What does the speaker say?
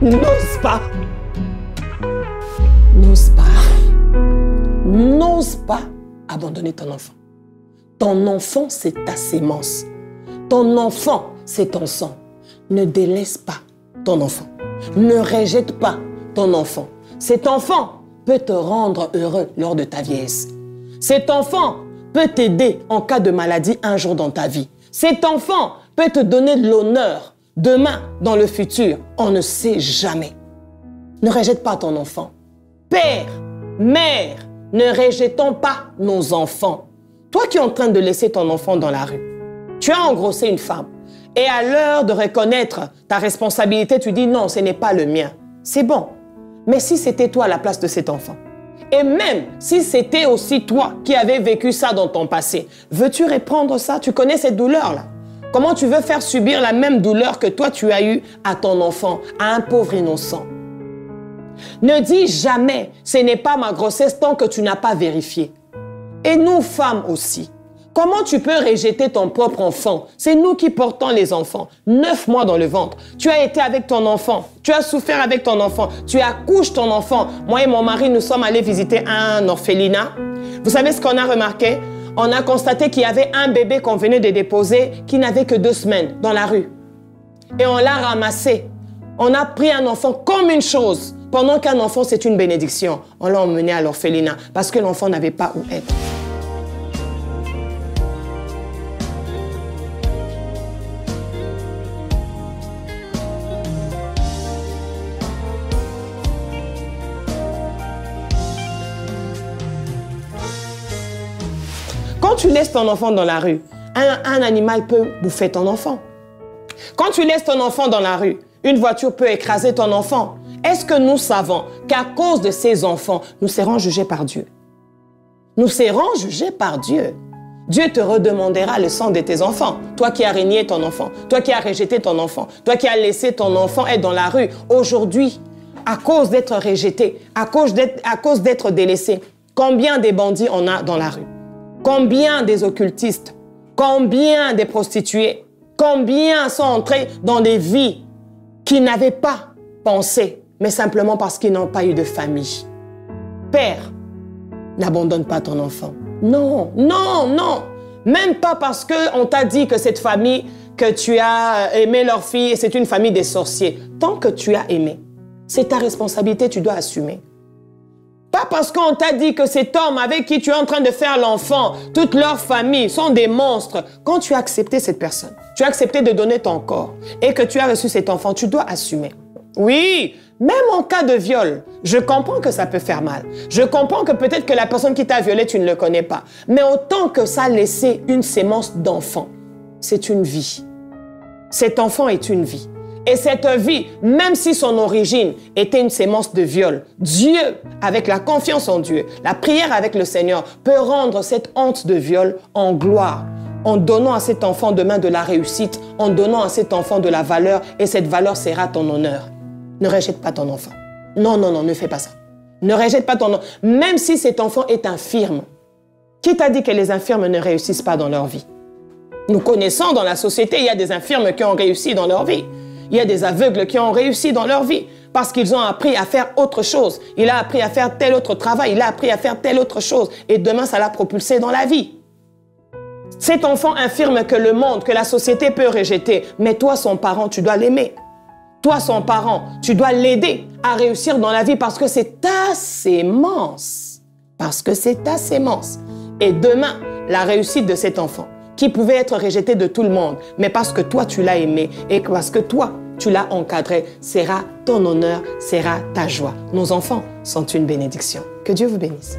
N'ose pas. N'ose pas. N'ose pas abandonner ton enfant. Ton enfant, c'est ta sémence. Ton enfant, c'est ton sang. Ne délaisse pas ton enfant. Ne rejette pas ton enfant. Cet enfant peut te rendre heureux lors de ta vieillesse. Cet enfant peut t'aider en cas de maladie un jour dans ta vie. Cet enfant peut te donner de l'honneur demain, dans le futur. On ne sait jamais. Ne rejette pas ton enfant. Père, mère, ne rejetons pas nos enfants. Toi qui es en train de laisser ton enfant dans la rue, tu as engrossé une femme. Et à l'heure de reconnaître ta responsabilité, tu dis non, ce n'est pas le mien. C'est bon. Mais si c'était toi à la place de cet enfant, et même si c'était aussi toi qui avais vécu ça dans ton passé, veux-tu reprendre ça? Tu connais cette douleur-là. Comment tu veux faire subir la même douleur que toi tu as eue à ton enfant, à un pauvre innocent? Ne dis jamais, ce n'est pas ma grossesse tant que tu n'as pas vérifié. Et nous, femmes aussi. Comment tu peux rejeter ton propre enfant? C'est nous qui portons les enfants. 9 mois dans le ventre. Tu as été avec ton enfant. Tu as souffert avec ton enfant. Tu accouches ton enfant. Moi et mon mari, nous sommes allés visiter un orphelinat. Vous savez ce qu'on a remarqué? On a constaté qu'il y avait un bébé qu'on venait de déposer qui n'avait que 2 semaines dans la rue. Et on l'a ramassé. On a pris un enfant comme une chose. Pendant qu'un enfant, c'est une bénédiction. On l'a emmené à l'orphelinat parce que l'enfant n'avait pas où être. Quand tu laisses ton enfant dans la rue, un animal peut bouffer ton enfant. Quand tu laisses ton enfant dans la rue, une voiture peut écraser ton enfant. Est-ce que nous savons qu'à cause de ces enfants, nous serons jugés par Dieu? Nous serons jugés par Dieu. Dieu te redemandera le sang de tes enfants. Toi qui as régné ton enfant, toi qui as rejeté ton enfant, toi qui as laissé ton enfant être dans la rue. Aujourd'hui, à cause d'être rejeté, à cause d'être délaissé, combien de bandits on a dans la rue? Combien des occultistes? Combien des prostituées? Combien sont entrés dans des vies qui n'avaient pas pensé, mais simplement parce qu'ils n'ont pas eu de famille? Père, n'abandonne pas ton enfant. Non, non, non. Même pas parce qu'on t'a dit que cette famille, que tu as aimé leur fille, c'est une famille des sorciers. Tant que tu as aimé, c'est ta responsabilité, tu dois assumer. Pas parce qu'on t'a dit que cet homme avec qui tu es en train de faire l'enfant, toute leur famille sont des monstres. Quand tu as accepté cette personne, tu as accepté de donner ton corps et que tu as reçu cet enfant, tu dois assumer. Oui, même en cas de viol, je comprends que ça peut faire mal. Je comprends que peut-être que la personne qui t'a violé, tu ne le connais pas. Mais autant que ça a laissé une sémence d'enfant, c'est une vie. Cet enfant est une vie. Et cette vie, même si son origine était une sémence de viol, Dieu, avec la confiance en Dieu, la prière avec le Seigneur, peut rendre cette honte de viol en gloire, en donnant à cet enfant demain de la réussite, en donnant à cet enfant de la valeur, et cette valeur sera ton honneur. Ne rejette pas ton enfant. Non, non, non, ne fais pas ça. Ne rejette pas ton enfant, même si cet enfant est infirme. Qui t'a dit que les infirmes ne réussissent pas dans leur vie? Nous connaissons dans la société, il y a des infirmes qui ont réussi dans leur vie. Il y a des aveugles qui ont réussi dans leur vie parce qu'ils ont appris à faire autre chose. Il a appris à faire tel autre travail, il a appris à faire telle autre chose. Et demain, ça l'a propulsé dans la vie. Cet enfant infirme que le monde, que la société peut rejeter. Mais toi, son parent, tu dois l'aimer. Toi, son parent, tu dois l'aider à réussir dans la vie parce que c'est ta sémence. Parce que c'est ta sémence. Et demain, la réussite de cet enfant, qui pouvait être rejeté de tout le monde, mais parce que toi, tu l'as aimé et parce que toi, tu l'as encadré, sera ton honneur, sera ta joie. Nos enfants sont une bénédiction. Que Dieu vous bénisse.